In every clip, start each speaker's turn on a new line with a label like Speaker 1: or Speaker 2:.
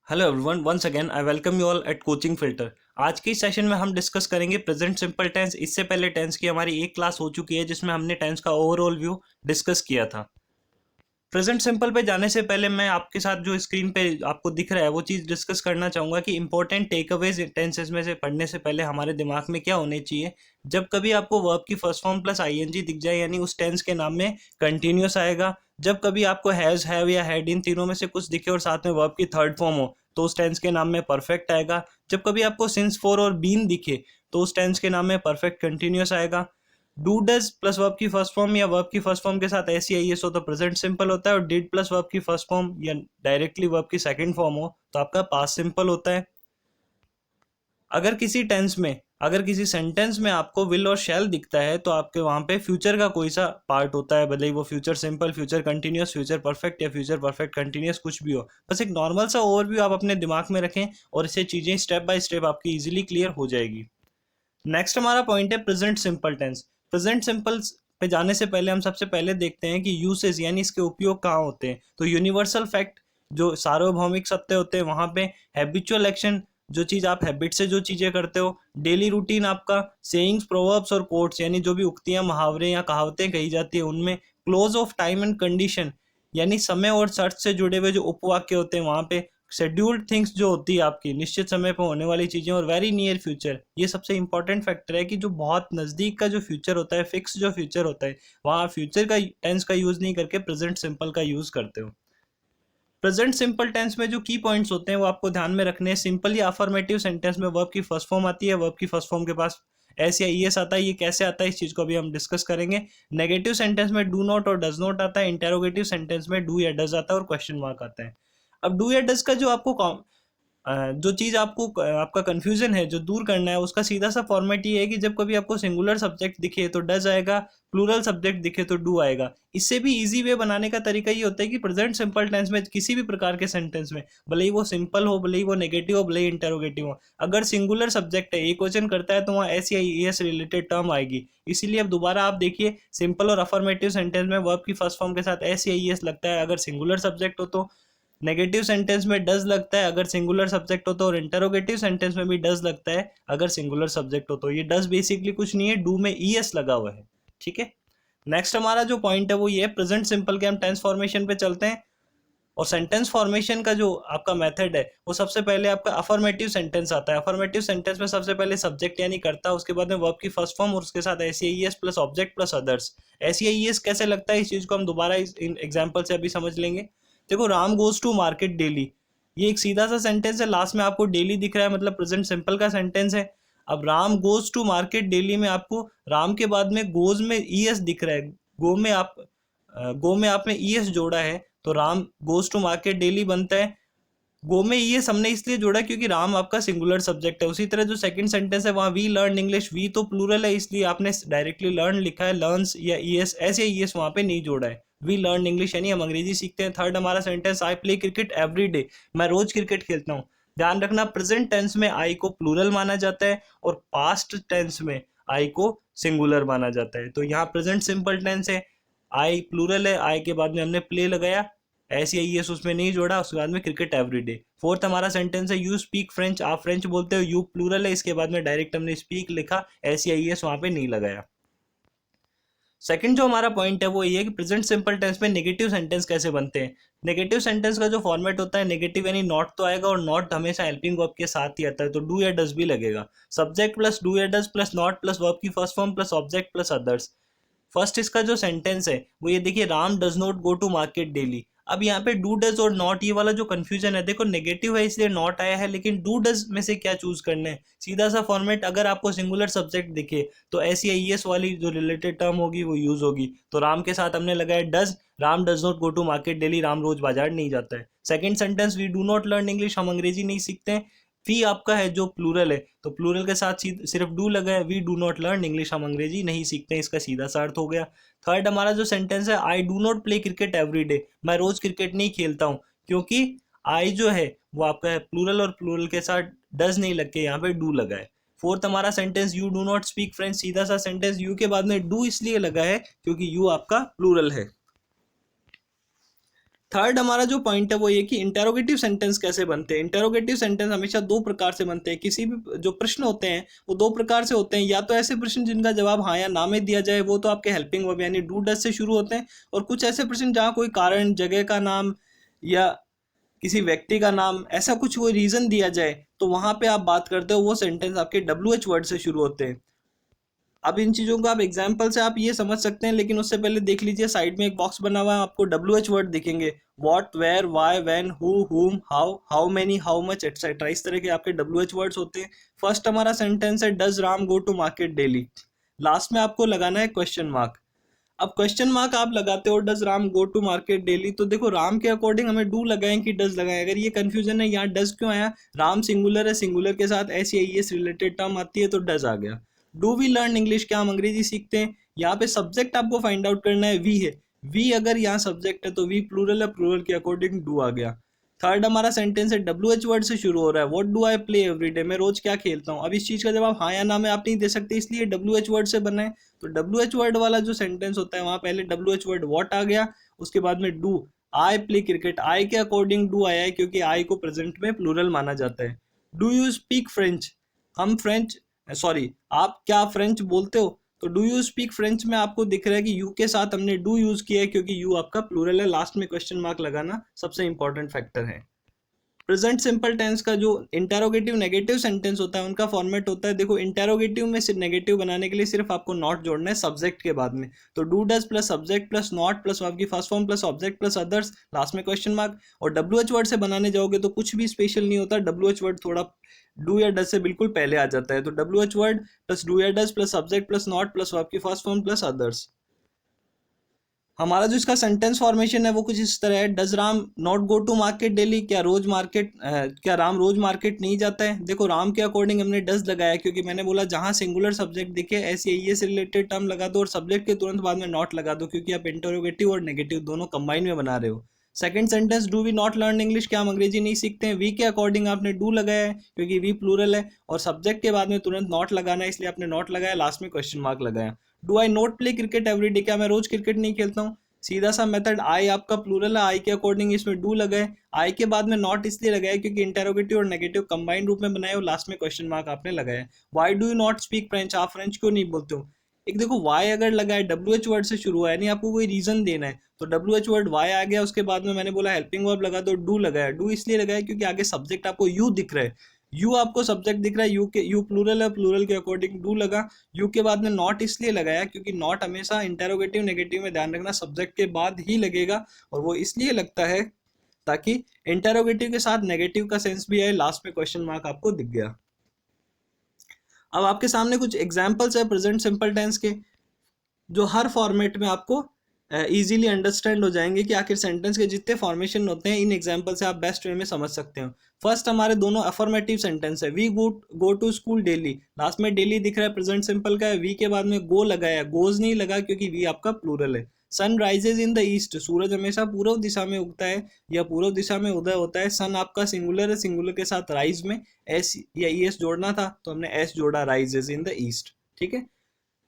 Speaker 1: Hello everyone, once again I welcome you all at coaching filter. आज के session में हम डिस्कस करेंगे प्रेजेंट सिंपल टेंस। इससे पहले टेंस की हमारी एक क्लास हो चुकी है जिसमें हमने टेंस का ओवरऑल व्यू डिस्कस किया था। प्रेजेंट सिंपल पे जाने से पहले मैं आपके साथ जो स्क्रीन पे आपको दिख रहा है वो चीज़ डिस्कस करना चाहूँगा कि इंपॉर्टेंट टेकअवेज टेंसेस में से पढ़ने से पहले हमारे दिमाग में क्या होने चाहिए। जब कभी आपको वर्ब की फर्स्ट फॉर्म प्लस आईएनजी दिख जाए यानी उस टेंस के नाम में कंटिन्यूस आएगा। जब कभी आपको हैज़, हैव या हैड इन तीनों में से कुछ दिखे और साथ में वर्ब की थर्ड फॉर्म हो तो उस टेंस के नाम में परफेक्ट आएगा। जब कभी आपको सिंस, फॉर और बीन दिखे तो उस टेंस के नाम में परफेक्ट कंटिन्यूस आएगा। डू डज प्लस वर्ब की फर्स्ट फॉर्म या वर्ब की फर्स्ट फॉर्म के साथ ऐसी आई एस हो तो प्रेजेंट सिंपल होता है, और डिड प्लस वर्ब की फर्स्ट फॉर्म या डायरेक्टली वर्ब की सेकंड फॉर्म हो तो आपका पास्ट सिंपल होता है। अगर किसी सेंटेंस में आपको विल और शैल दिखता है तो आपके वहां पे फ्यूचर का कोई सा पार्ट होता है, भले ही वो future simple, future continuous, future perfect या फ्यूचर परफेक्ट कंटिन्यूस कुछ भी हो। बस एक नॉर्मल सा ओवरव्यू आप अपने दिमाग में रखें और इससे चीजें स्टेप बाय स्टेप आपकी इजीली क्लियर हो जाएगी। नेक्स्ट हमारा पॉइंट है present simple tense. Present simple पे जाने से पहले हम सबसे पहले देखते हैं कि यूसेज यानी इसके उपयोग कहाँ होते हैं। तो यूनिवर्सल फैक्ट जो सार्वभौमिक सत्य होते हैं वहां पे, हैबिचुअल एक्शन जो चीज आप हैबिट से जो चीजें करते हो, डेली रूटीन आपका, सेइंग्स, प्रोवर्ब्स और कोट्स यानी जो भी उक्तियां, मुहावरे या कहावतें कही जाती है उनमें, close of time and condition यानी समय और शर्त से जुड़े हुए जो उपवाक्य होते हैं वहां पे, शेड्यूल्ड थिंग्स जो होती है आपकी निश्चित समय पर होने वाली चीजें, और वेरी नियर फ्यूचर ये सबसे इंपॉर्टेंट फैक्टर है कि जो बहुत नजदीक का जो फ्यूचर होता है, फिक्स जो फ्यूचर होता है, वहां फ्यूचर का टेंस का यूज नहीं करके प्रेजेंट सिंपल का यूज करते हो। प्रेजेंट सिंपल टेंस में जो की पॉइंट्स होते हैं वो आपको ध्यान में रखने हैं। सिंपल या अफर्मेटिव सेंटेंस में वर्ब की फर्स्ट फॉर्म आती है, वर्ब की फर्स्ट फॉर्म के पास एस या ईएस आता है। ये कैसे आता है इस चीज को अभी हम डिस्कस करेंगे। नेगेटिव सेंटेंस में डू नॉट और डज नॉट आता है। इंटेरोगेटिव सेंटेंस में डू या डज आता है और क्वेश्चन मार्क आता है। अब डू या डज का जो आपको जो चीज आपको आपका कंफ्यूजन है जो दूर करना है उसका सीधा सा फॉर्मेट ये है कि जब कभी आपको सिंगुलर सब्जेक्ट दिखे तो डज आएगा, प्लूरल सब्जेक्ट दिखे तो डू आएगा। इससे भी इजी वे बनाने का तरीका ये होता है कि प्रेजेंट सिंपल टेंस में किसी भी प्रकार के सेंटेंस में, भले ही वो सिंपल हो, भले ही वो नेगेटिव हो, भले ही इंटेरोगेटिव हो, अगर सिंगुलर सब्जेक्ट है, एक क्वेश्चन करता है तो वहाँ एस या एस रिलेटेड टर्म आएगी। इसीलिए अब दोबारा आप देखिए, सिंपल और अफर्मेटिव सेंटेंस में वर्ब की फर्स्ट फॉर्म के साथ एस या एस लगता है अगर सिंगुलर सब्जेक्ट हो तो, नेगेटिव सेंटेंस में डज लगता है अगर सिंगुलर सब्जेक्ट हो तो, और इंटरोगेटिव सेंटेंस में भी डज लगता है अगर सिंगुलर सब्जेक्ट हो तो। ये डज बेसिकली कुछ नहीं है, डू में ईएस लगा हुआ है। ठीक है। नेक्स्ट हमारा जो पॉइंट है वो ये प्रेजेंट सिंपल के हम टेंस फॉर्मेशन पे चलते हैं। और सेंटेंस फॉर्मेशन का जो आपका मेथड है वो सबसे पहले आपका अफर्मेटिव सेंटेंस आता है। अफर्मेटिव सेंटेंस में सबसे पहले सब्जेक्ट यानी करता, उसके बाद में वर्ब की फर्स्ट फॉर्म और उसके साथ S plus object plus others. S कैसे लगता है इस चीज को हम दोबारा इस एग्जाम्पल से अभी समझ लेंगे। देखो, Ram goes to market daily, ये एक सीधा सा सेंटेंस है, लास्ट में आपको डेली दिख रहा है मतलब प्रेजेंट सिंपल का सेंटेंस है। अब Ram goes to market daily में आपको राम के बाद में गोज में ईएस दिख रहा है, गो में आप गो में आपने ईएस जोड़ा है तो Ram goes to market daily बनता है। गो में ईएस हमने इसलिए जोड़ा क्योंकि राम आपका सिंगुलर सब्जेक्ट है। उसी तरह जो सेकंड सेंटेंस है वहां वी लर्न इंग्लिश, वी तो प्लूरल है इसलिए आपने डायरेक्टली लर्न लिखा है, लर्न्स या ईएस, ऐसे ईएस वहां पे नहीं जोड़ा है। वी लर्न इंग्लिश यानी हम अंग्रेजी सीखते हैं। थर्ड हमारा sentence, I play cricket every day, मैं रोज क्रिकेट खेलता हूँ। ध्यान रखना, प्रेजेंट टेंस में आई को प्लूरल माना जाता है और पास्ट टेंस में आई को सिंगुलर माना जाता है। तो यहाँ प्रेजेंट सिंपल टेंस है, आई प्लूरल है, आई के बाद में हमने प्ले लगाया, ऐसी आई एस उसमें नहीं जोड़ा, उसके बाद में क्रिकेट एवरीडे। फोर्थ हमारा सेंटेंस है यू स्पीक फ्रेंच, आप फ्रेंच बोलते हो, यू प्लूरल है, इसके बाद में डायरेक्ट हमने स्पीक लिखा, ऐसी आई एस वहां पे नहीं लगाया। सेकंड जो हमारा पॉइंट है वो ये है कि प्रेजेंट सिंपल टेंस में नेगेटिव सेंटेंस कैसे बनते हैं। नेगेटिव सेंटेंस का जो फॉर्मेट होता है, नेगेटिव यानी नॉट तो आएगा और नॉट हमेशा हेल्पिंग वर्ब के साथ ही आता है तो डू या डज भी लगेगा। सब्जेक्ट प्लस डू या does plus not plus verb की first form plus object plus others. First इसका जो सेंटेंस है वो ये देखिए, Ram does not go to market daily. अब यहाँ पे डू डज और नॉट ये वाला जो कंफ्यूजन है, देखो नेगेटिव है इसलिए नॉट आया है, लेकिन डू डज में से क्या चूज करना है। सीधा सा फॉर्मेट, अगर आपको सिंगुलर सब्जेक्ट दिखे तो ऐसी आई एस वाली जो रिलेटेड टर्म होगी वो यूज होगी। तो राम के साथ हमने लगाया does, Ram does not go to market daily, Ram रोज बाजार नहीं जाता है। Second sentence, we do not learn English, हम अंग्रेजी नहीं सीखते हैं। वी आपका है जो प्लूरल है तो प्लूरल के साथ सिर्फ डू लगा है, we do not learn English, हम अंग्रेजी नहीं सीखते हैं, इसका सीधा सा अर्थ हो गया। थर्ड हमारा जो सेंटेंस है, I do not play cricket every day, मैं रोज क्रिकेट नहीं खेलता हूँ, क्योंकि आई जो है वो आपका है प्लूरल और प्लूरल के साथ डज नहीं लग के यहाँ पे डू लगा है। फोर्थ हमारा sentence, you do not speak French, सीधा सा सेंटेंस, यू के बाद में डू इसलिए लगा है क्योंकि यू आपका प्लूरल है। थर्ड हमारा जो पॉइंट है वो ये कि इंटेरोगेटिव सेंटेंस कैसे बनते हैं। इंटेरोगेटिव सेंटेंस हमेशा दो प्रकार से बनते हैं। किसी भी जो प्रश्न होते हैं वो दो प्रकार से होते हैं, या तो ऐसे प्रश्न जिनका जवाब हाँ या ना में दिया जाए, वो तो आपके हेल्पिंग वर्ब यानी डू डज से शुरू होते हैं, और कुछ ऐसे प्रश्न जहाँ कोई कारण, जगह का नाम या किसी व्यक्ति का नाम, ऐसा कुछ कोई रीजन दिया जाए, तो वहां पे आप बात करते हो, वो सेंटेंस आपके WH वर्ड से शुरू होते हैं। अब इन चीज़ों को आप एग्जाम्पल से आप ये समझ सकते हैं, लेकिन उससे पहले देख लीजिए साइड में एक बॉक्स बना हुआ है, आपको WH वर्ड दिखेंगे। What, where, why, when, who, whom, how many, how much, etcetera, इस तरह के आपके WH वर्ड्स होते हैं। फर्स्ट हमारा सेंटेंस है does Ram go to market daily. Last में आपको लगाना है क्वेश्चन मार्क। अब क्वेश्चन मार्क आप लगाते हो does Ram go to market daily, तो देखो राम के अकॉर्डिंग हमें डू लगाएं कि डज लगाएं। अगर ये कंफ्यूजन है यहाँ डज क्यों आया, राम सिंगुलर है, सिंगुलर के साथ एस या ईएस रिलेटेड टर्म आती है तो डज आ गया। डू वी लर्न इंग्लिश, क्या हम अंग्रेजी सीखते हैं। यहाँ पे सब्जेक्ट आपको फाइंड आउट करना है, वी है। वी अगर यहाँ सब्जेक्ट है तो वी प्लूरल है, प्लूरल के अकॉर्डिंग डू आ गया। थर्ड हमारा सेंटेंस है WH वर्ड से शुरू हो रहा है। What do I play every day, मैं रोज क्या खेलता हूँ। अब इस चीज का जवाब हाँ या ना में आप नहीं दे सकते, इसलिए WH वर्ड से बना है। तो WH वर्ड वाला जो सेंटेंस होता है वहां पहले WH वर्ड व्हाट आ गया, उसके बाद में डू। आई प्ले क्रिकेट, आई के अकॉर्डिंग डू आया है क्योंकि आई को प्रेजेंट में प्लूरल माना जाता है। डू यू स्पीक फ्रेंच, हम फ्रेंच, सॉरी आप क्या फ्रेंच बोलते हो, तो डू यू स्पीक फ्रेंच में आपको दिख रहा है कि यू के साथ हमने डू यूज किया है क्योंकि यू आपका प्लूरल है। लास्ट में क्वेश्चन मार्क लगाना सबसे इंपॉर्टेंट फैक्टर है। प्रेजेंट सिंपल टेंस का जो इंटेरोगेटिव नेगेटिव सेंटेंस होता है उनका फॉर्मेट होता है, देखो इंटेरोगेटिव में सिर्फ नेगेटिव बनाने के लिए सिर्फ आपको नॉट जोड़ना है सब्जेक्ट के बाद में। तो do does plus subject plus not plus आपकी first form plus object plus others, last में क्वेश्चन मार्क। और WH वर्ड से बनाने जाओगे तो कुछ भी स्पेशल नहीं होता, WH वर्ड थोड़ा डू या डज से बिल्कुल पहले आ जाता है। तो WH वर्ड प्लस डू या does plus subject plus not plus आपकी फर्स्ट फॉर्म प्लस अदर्स। हमारा जो इसका सेंटेंस फॉर्मेशन है वो कुछ इस तरह है। Does Ram not go to market daily, क्या राम रोज मार्केट नहीं जाता है। देखो राम के अकॉर्डिंग हमने डज लगाया क्योंकि मैंने बोला जहां सिंगुलर सब्जेक्ट दिखे ऐसे ये से रिलेटेड टर्म लगा दो और सब्जेक्ट के तुरंत बाद में नॉट लगा दो, क्योंकि आप इंटरोगेटिव और नेगेटिव दोनों कंबाइन में बना रहे हो। Second sentence do we not learn English, क्या हम अंग्रेजी नहीं सीखते हैं। वी के अकॉर्डिंग आपने डू लगाया है क्योंकि वी प्लूरल है, और सब्जेक्ट के बाद में तुरंत नॉट लगाना है इसलिए आपने नॉट लगाया, लास्ट में क्वेश्चन मार्क लगाया। Do I not play cricket every day, क्या मैं रोज क्रिकेट नहीं खेलता हूँ। सीधा सा मेथड, आई आपका प्लूरल है, आई के अकॉर्डिंग इसमें डू लगाए। आई के बाद में नॉट इसलिए लगाया क्योंकि इंटेरोगेटिव और नेगेटिव कंबाइंड रूप में बनाए, और लास्ट में क्वेश्चन मार्क आपने लगाया। Why do you not speak French, आप फ्रेंच क्यों नहीं बोलते हो। एक देखो वाई अगर लगा है WH वर्ड से शुरू हुआ है, नहीं आपको कोई रीजन देना है, तो WH वर्ड वाई आ गया। उसके बाद में मैंने बोला हेल्पिंग वर्ब लगा दो, डू लगाया। डू इसलिए लगाया क्योंकि आगे सब्जेक्ट आपको यू दिख रहा है, यू आपको सब्जेक्ट दिख रहा है, यू प्लूरल है, प्लूरल के अकॉर्डिंग डू लगा। यू के बाद में नॉट इसलिए लगाया क्योंकि नॉट हमेशा इंटेरोगेटिव नेगेटिव में ध्यान रखना सब्जेक्ट के बाद ही लगेगा, और वो इसलिए लगता है ताकि इंटेरोगेटिव के साथ नेगेटिव का सेंस भी आए। लास्ट में क्वेश्चन मार्क आपको दिख गया। अब आपके सामने कुछ एग्जाम्पल्स है प्रेजेंट सिंपल टेंस के, जो हर फॉर्मेट में आपको इजीली अंडरस्टैंड हो जाएंगे कि आखिर सेंटेंस के जितने फॉर्मेशन होते हैं इन एग्जांपल से आप बेस्ट वे में समझ सकते हो। फर्स्ट हमारे दोनों अफर्मेटिव सेंटेंस है। We go to school daily, last में डेली दिख रहा है, प्रेजेंट सिंपल का है। वी के बाद में गो लगाया, गोज नहीं लगा क्योंकि वी आपका प्लूरल है। Sun rises in the east, सूरज हमेशा पूर्व दिशा में उगता है या पूर्व दिशा में उदय होता है। सन आपका सिंगुलर है, सिंगुलर के साथ राइज में एस या ईएस जोड़ना था तो हमने एस जोड़ा, राइजेज इन द ईस्ट। ठीक है।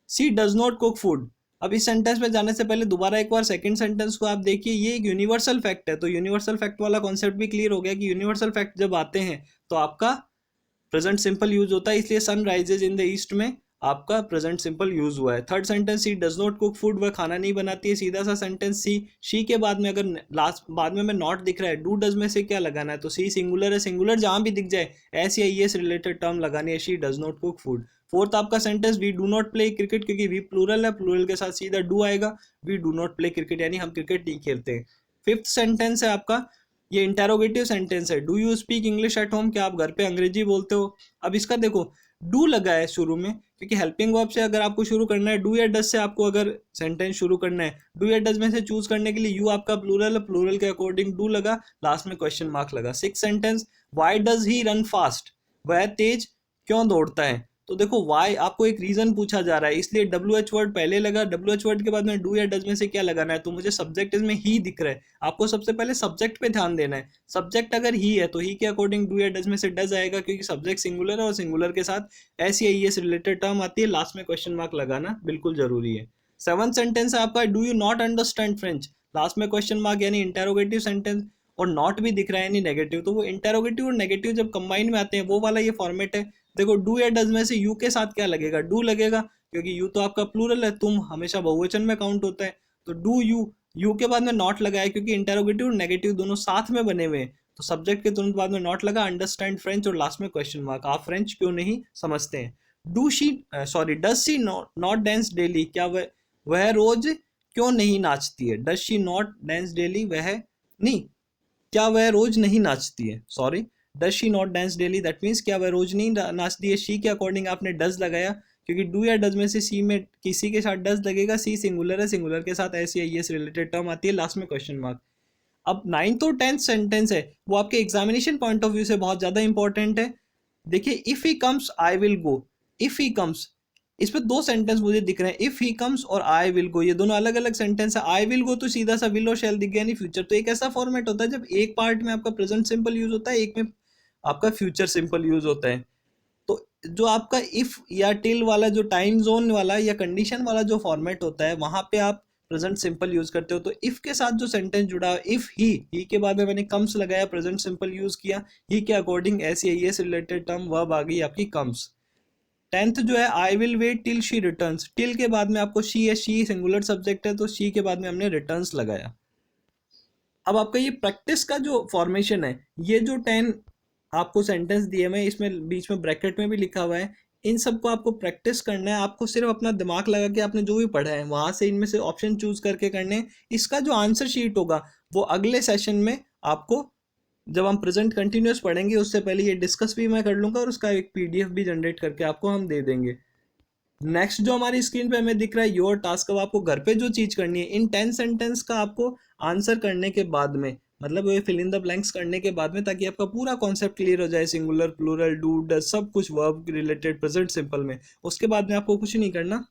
Speaker 1: सी डज नॉट कुक फूड। अब इस सेंटेंस में जाने से पहले दोबारा एक बार सेकंड सेंटेंस को आप देखिए, ये एक यूनिवर्सल फैक्ट है, तो यूनिवर्सल फैक्ट वाला कॉन्सेप्ट भी क्लियर हो गया कि यूनिवर्सल फैक्ट जब आते हैं तो आपका प्रेजेंट सिंपल यूज होता है, इसलिए sun rises in the east में आपका प्रेजेंट सिंपल यूज हुआ है। Third sentence she does not cook food, वह खाना नहीं बनाती है, सीधा सा सेंटेंस सी। शी के बाद में अगर लास्ट बाद में नॉट दिख रहा है, डू डज में से क्या लगाना है, तो सी सिंगुलर है, सिंगुलर जहां भी दिख जाए एस या ईएस रिलेटेड टर्म लगानी है, she does not cook food. Fourth आपका sentence we do not play cricket, क्योंकि वी प्लूरल है, प्लूरल के साथ सीधा डू आएगा, we do not play cricket यानी हम क्रिकेट नहीं खेलते हैं। फिफ्थ सेंटेंस है आपका, ये इंटेरोगेटिव सेंटेंस है। Do you speak English at home, क्या आप घर पे अंग्रेजी बोलते हो। अब इसका देखो डू लगा है शुरू में क्योंकि हेल्पिंग वर्ब से अगर आपको शुरू करना है, डू या डज से आपको अगर सेंटेंस शुरू करना है, डू या डज में से चूज करने के लिए यू आपका प्लूरल है, प्लूरल के अकॉर्डिंग डू लगा, लास्ट में क्वेश्चन मार्क लगा। Six sentence why does he run fast, वह तेज क्यों दौड़ता है। तो देखो वाई आपको एक रीजन पूछा जा रहा है इसलिए WH वर्ड पहले लगा, WH वर्ड के बाद में डू या डज में से क्या लगाना है, तो मुझे सब्जेक्ट इसमें ही दिख रहा है, आपको सबसे पहले सब्जेक्ट पे ध्यान देना है। सब्जेक्ट अगर ही है तो ही के अकॉर्डिंग डू या डज में से डज आएगा क्योंकि सब्जेक्ट सिंगुलर है और सिंगुलर के साथ एस या ईएस रिलेटेड टर्म आती है, लास्ट में क्वेश्चन मार्क लगाना बिल्कुल जरूरी है। सेवंथ सेंटेंस है आपका do you not understand French, last में क्वेश्चन मार्क यानी इंटेरोगेटिव सेंटेंस, और नॉट भी दिख रहा है यानी नेगेटिव, तो वो इंटेरोगेटिव और नेगेटिव जब कंबाइन में आते हैं वो वाला ये फॉर्मेट है। देखो डू या डज में से यू के साथ क्या लगेगा, डू लगेगा, क्योंकि यू तो आपका प्लूरल है, तुम हमेशा बहुवचन में काउंट होता है, तो डू यू, यू के बाद में नॉट लगा है क्योंकि इंटेरोगेटिव और नेगेटिव दोनों साथ में बने हुए हैं, तो सब्जेक्ट के तुरंत बाद में नॉट लगा, अंडरस्टैंड फ्रेंच, और लास्ट में क्वेश्चन मार्क, आप फ्रेंच क्यों नहीं समझते हैं। Do she sorry does she not dance daily, क्या वह रोज क्यों नहीं नाचती है, does she not dance daily, वह नहीं, क्या वह रोज नहीं नाचती है, sorry does she not dance daily, that means क्या वह रोज नहीं नाचती है। शी के अकॉर्डिंग आपने डज लगाया, क्योंकि डू या डज में से सी में किसी के साथ डज लगेगा, सी सिंगुलर है, सिंगुलर के साथ एस या एस रिलेटेड टर्म आती है, लास्ट में क्वेश्चन मार्क। अब 9th और 10th सेंटेंस है वो आपके एग्जामिनेशन पॉइंट ऑफ व्यू से बहुत ज्यादा इंपॉर्टेंट है। देखिए if he comes I will go, if he comes, इस पे दो सेंटेंस मुझे दिख रहे हैं, इफ ही कम्स और आई विल गो, ये दोनों अलग अलग सेंटेंस है। आई विल गो तो सीधा सा विल और शैल दिख गया नहीं फ्यूचर, तो एक ऐसा फॉर्मेट होता है जब एक पार्ट में आपका प्रेजेंट सिंपल यूज होता है, एक में आपका फ्यूचर सिंपल यूज होता है। तो जो आपका इफ या टिल वाला जो टाइम जोन वाला या कंडीशन वाला जो फॉर्मेट होता है वहां पे आप प्रेजेंट सिंपल यूज करते हो। तो इफ के साथ जो सेंटेंस जुड़ा है, इफ ही के बाद में मैंने कम्स लगाया, प्रेजेंट सिंपल यूज किया, ही के अकॉर्डिंग ऐसी एस रिलेटेड टर्म वर्ब आ गई आपकी कम्स। 10th जो है I will wait till she returns, till के बाद में आपको शी है, शी सिंगुलर सब्जेक्ट है, तो शी के बाद में हमने रिटर्न्स लगाया। अब आपका ये प्रैक्टिस का जो फॉर्मेशन है, ये जो 10 आपको सेंटेंस दिए मैं इसमें बीच में ब्रैकेट में भी लिखा हुआ है, इन सबको आपको प्रैक्टिस करना है। आपको सिर्फ अपना दिमाग लगा के आपने जो भी पढ़ा है वहां से इनमें से ऑप्शन चूज करके करने हैं। इसका जो आंसर शीट होगा वो अगले सेशन में आपको, जब हम प्रेजेंट कंटिन्यूस पढ़ेंगे उससे पहले ये डिस्कस भी मैं कर लूंगा और उसका एक पीडीएफ भी जनरेट करके आपको हम दे देंगे। नेक्स्ट जो हमारी स्क्रीन पे हमें दिख रहा है योर टास्क, अब आपको घर पे जो चीज करनी है, इन 10 सेंटेंस का आपको आंसर करने के बाद में, मतलब ये फिल इन द ब्लैंक्स करने के बाद में, ताकि आपका पूरा कॉन्सेप्ट क्लियर हो जाए, सिंगुलर प्लूरल डू डज सब कुछ वर्ब रिलेटेड प्रेजेंट सिंपल में। उसके बाद में आपको कुछ नहीं करना,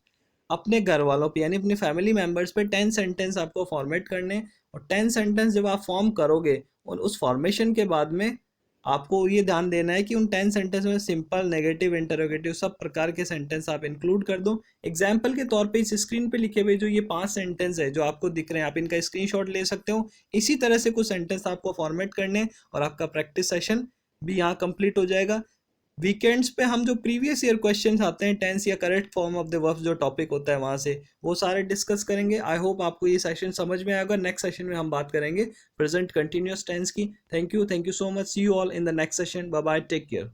Speaker 1: अपने घर वालों पे यानी अपने फैमिली मेंबर्स पे 10 सेंटेंस आपको फॉर्मेट करने, और 10 सेंटेंस जब आप फॉर्म करोगे और उस फॉर्मेशन के बाद में आपको ये ध्यान देना है कि उन 10 सेंटेंस में सिंपल, नेगेटिव, इंटरोगेटिव सब प्रकार के सेंटेंस आप इंक्लूड कर दो। एग्जाम्पल के तौर पे इस स्क्रीन पे लिखे हुए जो ये 5 सेंटेंस है जो आपको दिख रहे हैं, आप इनका स्क्रीनशॉट ले सकते हो। इसी तरह से कुछ सेंटेंस आपको फॉर्मेट करने और आपका प्रैक्टिस सेशन भी यहाँ कंप्लीट हो जाएगा। वीकेंड्स पे हम जो प्रीवियस ईयर क्वेश्चंस आते हैं टेंस या correct form of the verb जो टॉपिक होता है वहां से वो सारे डिस्कस करेंगे। आई होप आपको ये सेशन समझ में आएगा। नेक्स्ट सेशन में हम बात करेंगे प्रेजेंट कंटिन्यूअस टेंस की। Thank you so much, see you all in the next session, bye bye, take care.